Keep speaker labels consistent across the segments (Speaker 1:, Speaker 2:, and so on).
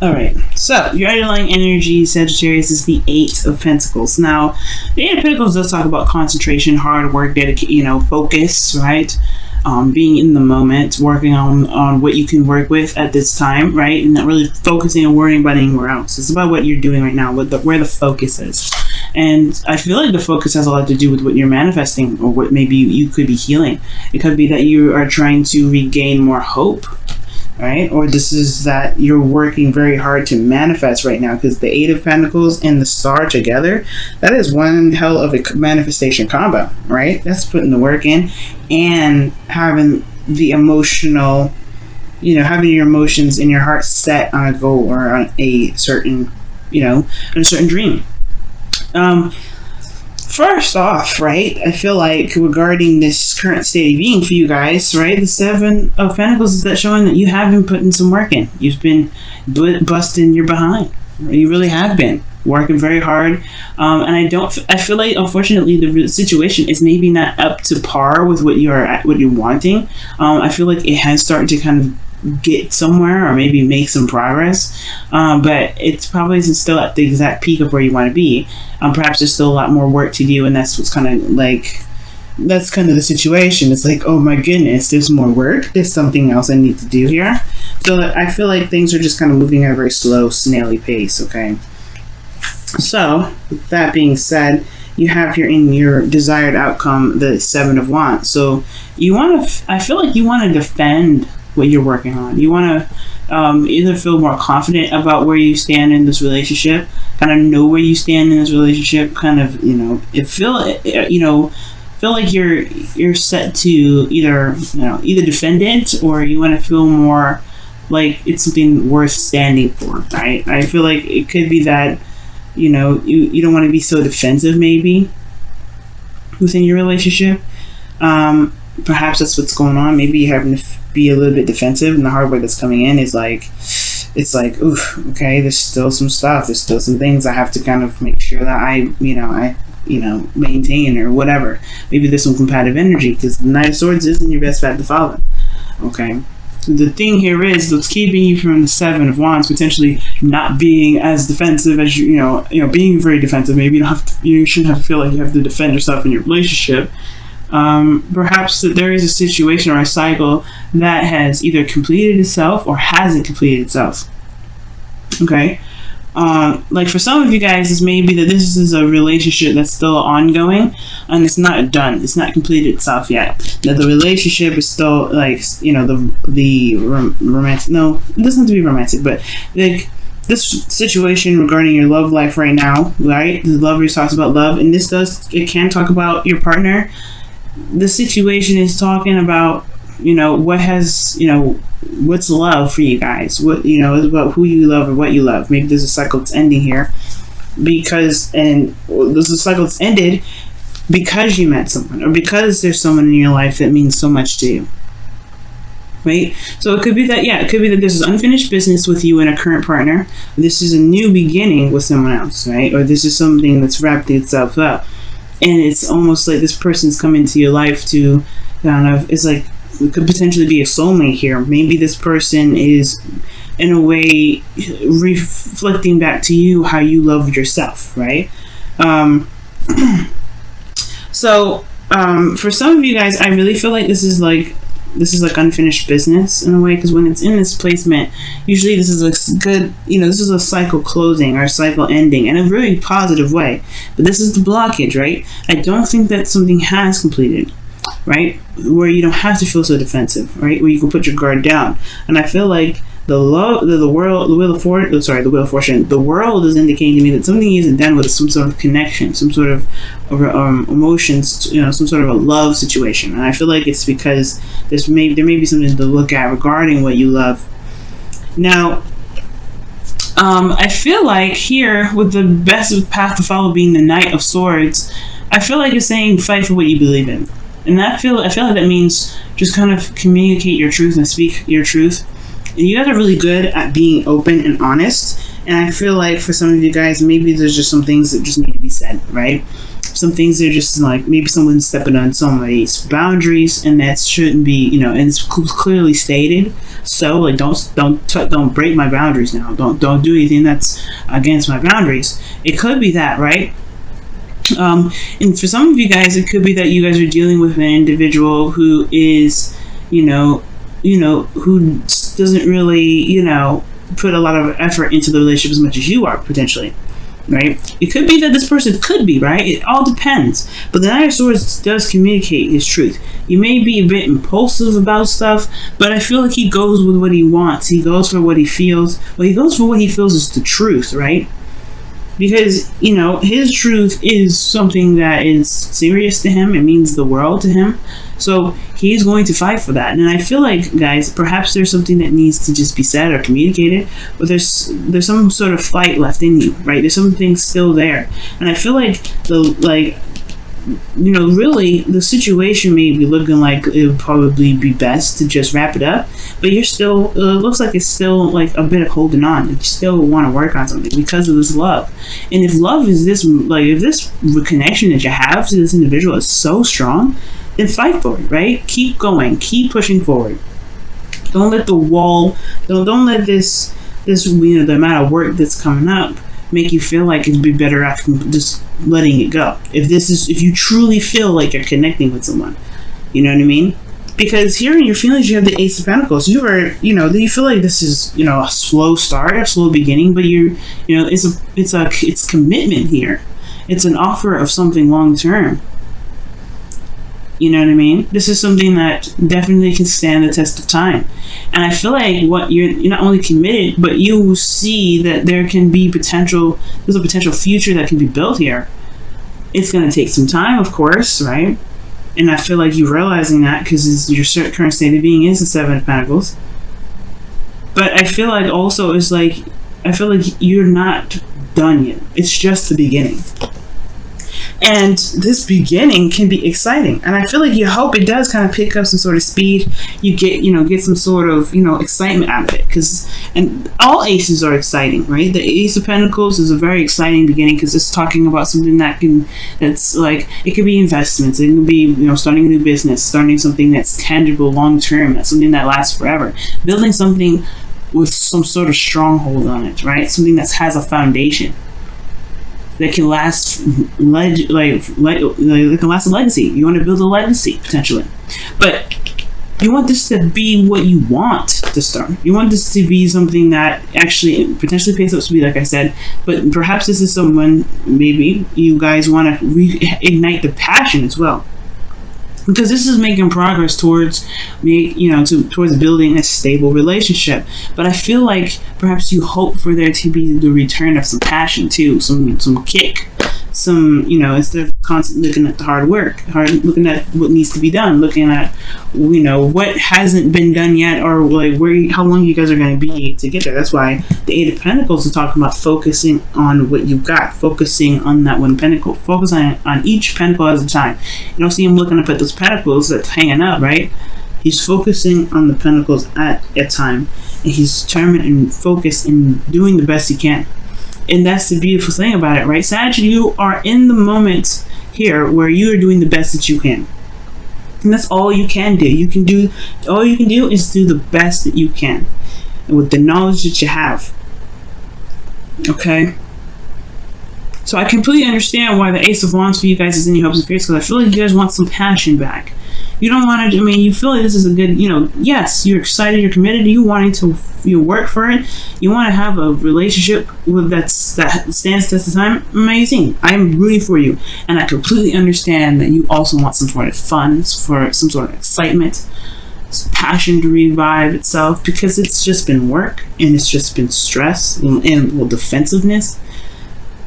Speaker 1: All right, so your underlying energy, Sagittarius, is the Eight of Pentacles. Now, the Eight of Pentacles does talk about concentration, hard work, dedication, focus, right? Being in the moment, working on what you can work with at this time, right? And not really focusing and worrying about anywhere else. It's about what you're doing right now, where the focus is. And I feel like the focus has a lot to do with what you're manifesting, or what maybe you could be healing. It could be that you are trying to regain more hope, right? Or this is that you're working very hard to manifest right now, because the Eight of Pentacles and the Star together, that is one hell of a manifestation combo, right? That's putting the work in and having the emotional, having your emotions in your heart set on a goal or on a certain, on a certain dream. First off, right, I feel like regarding this current state of being for you guys, right, the Seven of Pentacles is that showing that you have been putting some work in. You've been busting your behind. You really have been working very hard. And I feel like, unfortunately, the situation is maybe not up to par with what you're wanting. I feel like it has started to kind of get somewhere, or maybe make some progress, but it's probably still at the exact peak of where you want to be. Perhaps there's still a lot more work to do, and that's what's kind of like, that's kind of the situation. It's like, oh my goodness, there's more work, there's something else I need to do here. So I feel like things are just kind of moving at a very slow, snaily pace. Okay, so with that being said, you have here in your desired outcome the Seven of Wands. So you want to, I feel like you want to defend what you're working on. You want to either feel more confident about where you stand in this relationship, kind of know where you stand in this relationship, kind of feel like you're set to either defend it, or you want to feel more like it's something worth standing for, right? I feel like it could be that you don't want to be so defensive maybe within your relationship. Perhaps that's what's going on. Maybe you're having to be a little bit defensive, and the hard work that's coming in is like, it's like, oof, okay, there's still some stuff, there's still some things I have to kind of make sure that I maintain, or whatever. Maybe there's some competitive energy, because the Knight of Swords isn't your best bet to follow. Okay, the thing here is what's keeping you from the Seven of Wands potentially not being as defensive as being very defensive. Maybe you shouldn't have to feel like you have to defend yourself in your relationship. Perhaps that there is a situation or a cycle that has either completed itself or hasn't completed itself. Okay, like for some of you guys, it's maybe that this is a relationship that's still ongoing and it's not done, it's not completed itself yet. That the relationship is still like the romantic. No, it doesn't have to be romantic, but like this situation regarding your love life right now, right? The Lover talks about love, and it can talk about your partner. The situation is talking about, what's love for you guys? What, is about who you love or what you love. Maybe there's a cycle that's ending here there's a cycle that's ended because you met someone, or because there's someone in your life that means so much to you. Right? So it could be that, this is unfinished business with you and a current partner. This is a new beginning with someone else, right? Or this is something that's wrapped itself up. And it's almost like this person's come into your life to it's like, it could potentially be a soulmate here. Maybe this person is, in a way, reflecting back to you how you love yourself, right? So, for some of you guys, I really feel like this is like unfinished business in a way, because when it's in this placement, usually this is a good, this is a cycle closing or a cycle ending in a very positive way. But this is the blockage, right? I don't think that something has completed, right? Where you don't have to feel so defensive, right? Where you can put your guard down. And I feel like the Wheel of Fortune, the world is indicating to me that something isn't done with some sort of connection, some sort of emotions, some sort of a love situation. And I feel like it's because there may be something to look at regarding what you love. Now, I feel like here, with the best path to follow being the Knight of Swords, I feel like it's saying fight for what you believe in. And I feel like that means just kind of communicate your truth and speak your truth. And you guys are really good at being open and honest. And I feel like for some of you guys, maybe there's just some things that just need to be said, right? some things are just like maybe someone's stepping on somebody's boundaries, and that shouldn't be, you know, and it's clearly stated. So like, don't break my boundaries now. Don't do anything that's against my boundaries. It could be that, right? And for some of you guys, it could be that you guys are dealing with an individual who is, who doesn't really, put a lot of effort into the relationship as much as you are, potentially, right? It could be that this person could be, right? It all depends. But the Knight of Swords does communicate his truth. You may be a bit impulsive about stuff, but I feel like he goes with what he wants. He goes for what he feels. Well, he goes for what he feels is the truth, right? Because, his truth is something that is serious to him. It means the world to him. So he's going to fight for that. And I feel like, guys, perhaps there's something that needs to just be said or communicated, but there's some sort of fight left in you, right? There's something still there. And I feel like really the situation may be looking like it would probably be best to just wrap it up, but you're still, looks like it's still like a bit of holding on. You still want to work on something because of this love. And if love is this, like, if this connection that you have to this individual is so strong, then fight for it, right? Keep going, keep pushing forward. Don't let the wall, don't let this, the amount of work that's coming up make you feel like it'd be better off just letting it go. If you truly feel like you're connecting with someone, you know what I mean? Because here in your feelings, you have the Ace of Pentacles. You feel like this is, a slow start, a slow beginning, but it's commitment here. It's an offer of something long term. You know what I mean? This is something that definitely can stand the test of time. And I feel like you're not only committed, but you see that there's a potential future that can be built here. It's going to take some time, of course, right? And I feel like you're realizing that because your current state of being is the Seven of Pentacles. But I feel like also you're not done yet. It's just the beginning. And this beginning can be exciting. And I feel like you hope it does kind of pick up some sort of speed. You get some sort of, excitement out of it. And all aces are exciting, right? The Ace of Pentacles is a very exciting beginning because it's talking about something that's like, it could be investments. It could be, starting a new business, starting something that's tangible long term. That's something that lasts forever. Building something with some sort of stronghold on it, right? Something that has a foundation that can last, it can last a legacy. You want to build a legacy potentially, but you want this to be what you want to start. You want this to be something that actually potentially pays up speed, like I said. But perhaps this is someone, maybe you guys want to reignite the passion as well, because this is making progress towards towards building a stable relationship. But I feel like perhaps you hope for there to be the return of some passion too, some kick, instead of constantly looking at the hard work, looking at what needs to be done, looking at what hasn't been done yet, or like how long you guys are going to be to get there. That's why the Eight of Pentacles is talking about focusing on what you've got, focusing on that one pentacle, focusing on each pentacle at a time. You don't see him looking up at those pentacles that's hanging up, right? He's focusing on the pentacles at a time, and he's determined and focused and doing the best he can. And that's the beautiful thing about it, right? Sag, you are in the moment here where you are doing the best that you can. And that's all you can do. All you can do is do the best that you can, and with the knowledge that you have. Okay? So I completely understand why the Ace of Wands for you guys is in your hopes and fears, because I feel like you guys want some passion back. You don't want to, you feel like this is a good, yes, you're excited, you're committed, you wanting to work for it, you want to have a relationship that stands test of time. Amazing. I'm rooting for you. And I completely understand that you also want some sort of fun, for some sort of excitement, passion to revive itself, because it's just been work, and it's just been stress and defensiveness,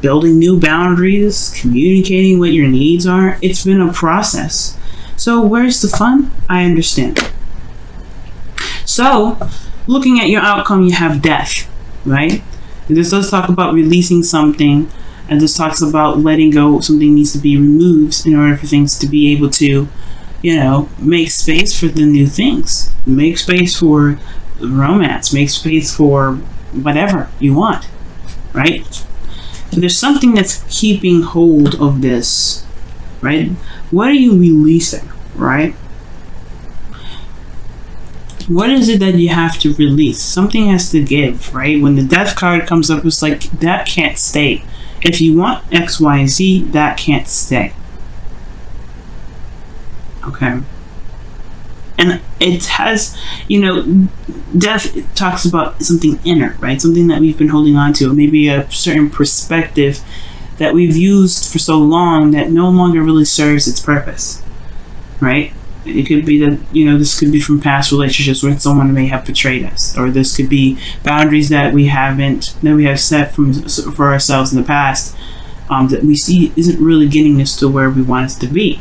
Speaker 1: building new boundaries, communicating what your needs are. It's been a process. So where's the fun? I understand. So, looking at your outcome, you have death, right? And this does talk about releasing something, and this talks about letting go. Something needs to be removed in order for things to be able to, make space for the new things. Make space for romance. Make space for whatever you want, right? So there's something that's keeping hold of this right? What are you releasing, right? What is it that you have to release? Something has to give, right? When the death card comes up, it's like, that can't stay. If you want X, Y, and Z, that can't stay. Okay. And it has, you know, death talks about something inner, right? Something that we've been holding on to, maybe a certain perspective that we've used for so long that no longer really serves its purpose, right? It could be that, you know, this could be from past relationships where someone may have betrayed us, or this could be boundaries that we have set for ourselves in the past, that we see isn't really getting us to where we want us to be,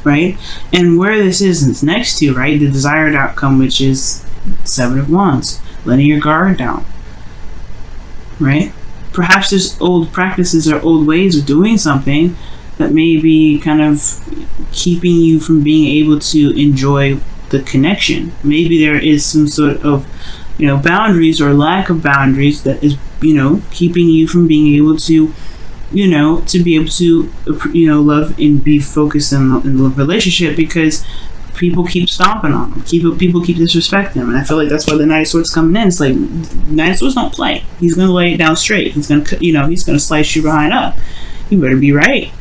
Speaker 1: right? And where this is next to, right, the desired outcome, which is Seven of Wands, letting your guard down, right? Perhaps there's old practices or old ways of doing something that may be kind of keeping you from being able to enjoy the connection. Maybe there is some sort of, you know, boundaries or lack of boundaries that is, you know, keeping you from being able to, you know, to be able to, you know, love and be focused in the relationship, because people keep stomping on them. People keep disrespecting them. And I feel like that's why the Knight of Swords coming in. It's like, Knight of Swords don't play. He's going to lay it down straight. He's going to, you know, he's going to slice you behind up. You better be right.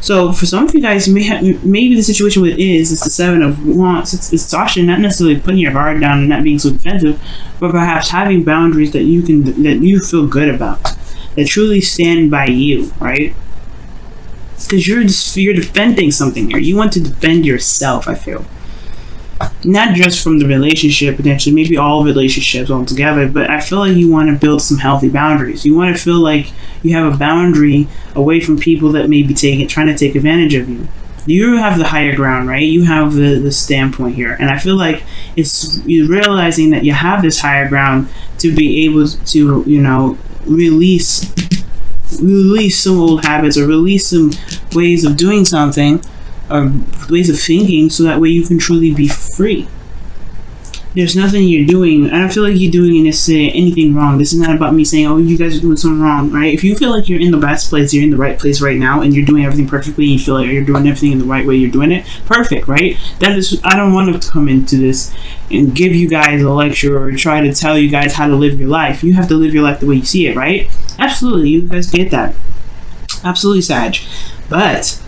Speaker 1: So for some of you guys, maybe the situation with is the Seven of Wands. It's actually not necessarily putting your guard down and not being so defensive, but perhaps having boundaries that you feel good about, that truly stand by you, right? Because you're defending something here. You want to defend yourself, I feel. Not just from the relationship, potentially, maybe all relationships altogether, but I feel like you want to build some healthy boundaries. You want to feel like you have a boundary away from people that may be trying to take advantage of you. You have the higher ground, right? You have the standpoint here. And I feel like it's you realizing that you have this higher ground to be able to, you know, release some old habits, or release some ways of doing something, or ways of thinking, so that way you can truly be free. There's nothing you're doing. I don't feel like you're doing necessarily anything wrong. This is not about me saying, oh, you guys are doing something wrong, right? If you feel like you're in the best place, you're in the right place right now, and you're doing everything perfectly, and you feel like you're doing everything in the right way, you're doing it perfect, right? That is, I don't want to come into this and give you guys a lecture or try to tell you guys how to live your life. You have to live your life the way you see it, right? Absolutely, you guys get that. Absolutely, Sag. But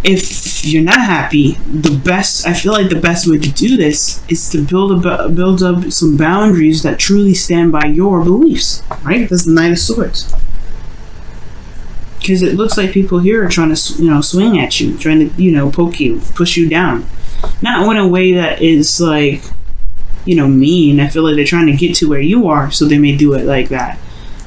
Speaker 1: if you're not happy, I feel like the best way to do this is to build up some boundaries that truly stand by your beliefs, right? That's the Knight of Swords. Because it looks like people here are trying to, you know, swing at you, trying to, you know, poke you, push you down. Not in a way that is like, you know, mean. I feel like they're trying to get to where you are, so they may do it like that,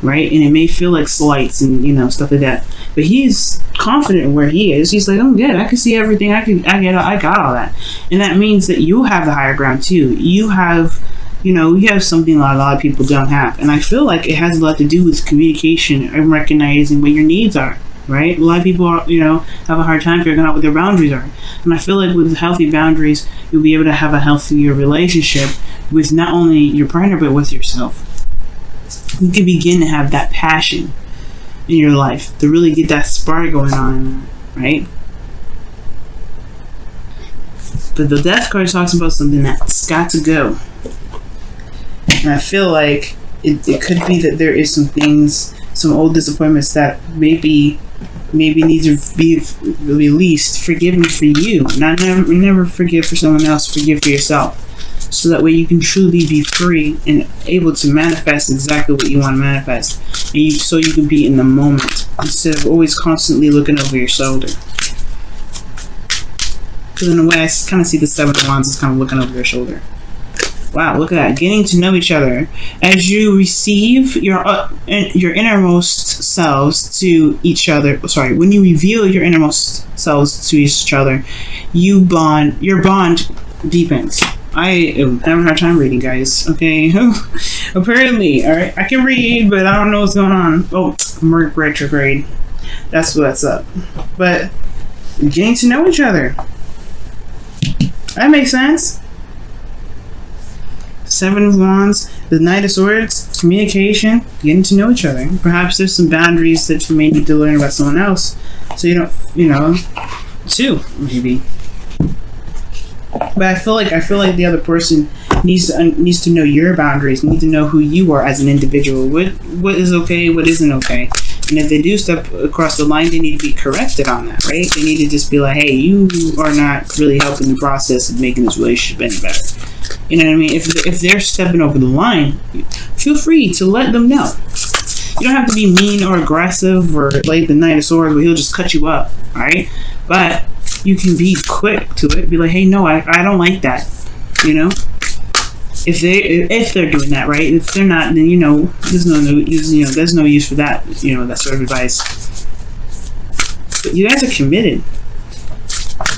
Speaker 1: right? And it may feel like slights and, you know, stuff like that. But he's confident in where he is. He's like, I'm good. I can see everything. I got all that. And that means that you have the higher ground too. You have, you know, you have something a lot of people don't have. And I feel like it has a lot to do with communication and recognizing what your needs are, right? A lot of people are, you know, have a hard time figuring out what their boundaries are. And I feel like with healthy boundaries, you'll be able to have a healthier relationship with not only your partner, but with yourself. You can begin to have that passion in your life, to really get that spark going on, right? But the Death card talks about something that's got to go. And I feel like it could be that there is some things, some old disappointments that maybe need to be released, forgiven for you. Never forgive for someone else, forgive for yourself. So that way you can truly be free and able to manifest exactly what you want to manifest. And so you can be in the moment, instead of always constantly looking over your shoulder. Because in a way, I kind of see the Seven of Wands as kind of looking over your shoulder. Wow, look at that. Getting to know each other. As you receive your innermost selves to each other, when you reveal your innermost selves to each other, your bond deepens. I am having a hard time reading, guys. Okay, apparently, all right. I can read, but I don't know what's going on. Oh, Mercury retrograde. That's what's up. But getting to know each other. That makes sense. Seven of Wands, the Knight of Swords, communication, getting to know each other. Perhaps there's some boundaries that you may need to learn about someone else, so you don't, too, maybe. But I feel like the other person needs to know your boundaries, need to know who you are as an individual. What is okay, what isn't okay. And if they do step across the line, they need to be corrected on that, right? They need to just be like, hey, you are not really helping the process of making this relationship any better. You know what I mean? If they're stepping over the line, feel free to let them know. You don't have to be mean or aggressive or like the Knight of Swords where he'll just cut you up, alright? But you can be quick to it. Be like, hey, no, I don't like that. You know? If they're doing that, right? If they're not, then there's no use for that. That sort of advice. But you guys are committed.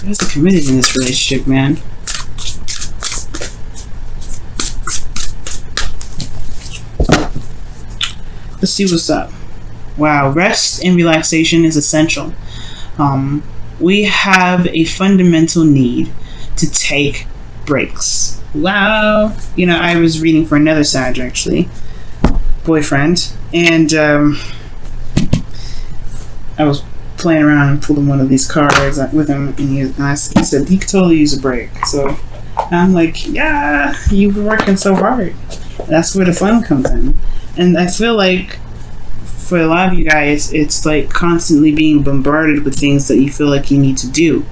Speaker 1: You guys are committed in this relationship, man. Let's see what's up. Wow, rest and relaxation is essential. We have a fundamental need to take breaks. Wow. I was reading for another Sag, actually. Boyfriend. And I was playing around and pulled one of these cards with him. And he said he could totally use a break. So I'm like, yeah, you've been working so hard. That's where the fun comes in. And I feel like for a lot of you guys, it's like constantly being bombarded with things that you feel like you need to do.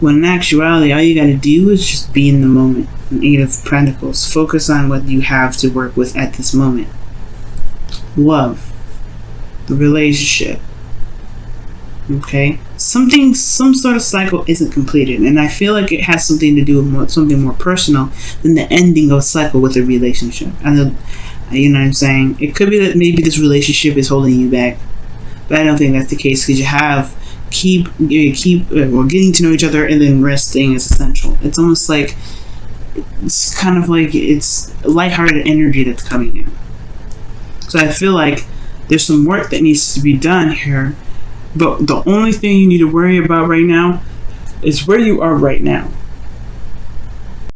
Speaker 1: When in actuality, all you gotta do is just be in the moment. Eight of Pentacles. Focus on what you have to work with at this moment. Love. The relationship. Okay? Some sort of cycle isn't completed. And I feel like it has something to do with something more personal than the ending of a cycle with a relationship. I know, you know what I'm saying? It could be that maybe this relationship is holding you back. But I don't think that's the case because getting to know each other and then resting is essential. It's almost like it's kind of like it's lighthearted energy that's coming in. So I feel like there's some work that needs to be done here, but the only thing you need to worry about right now is where you are right now.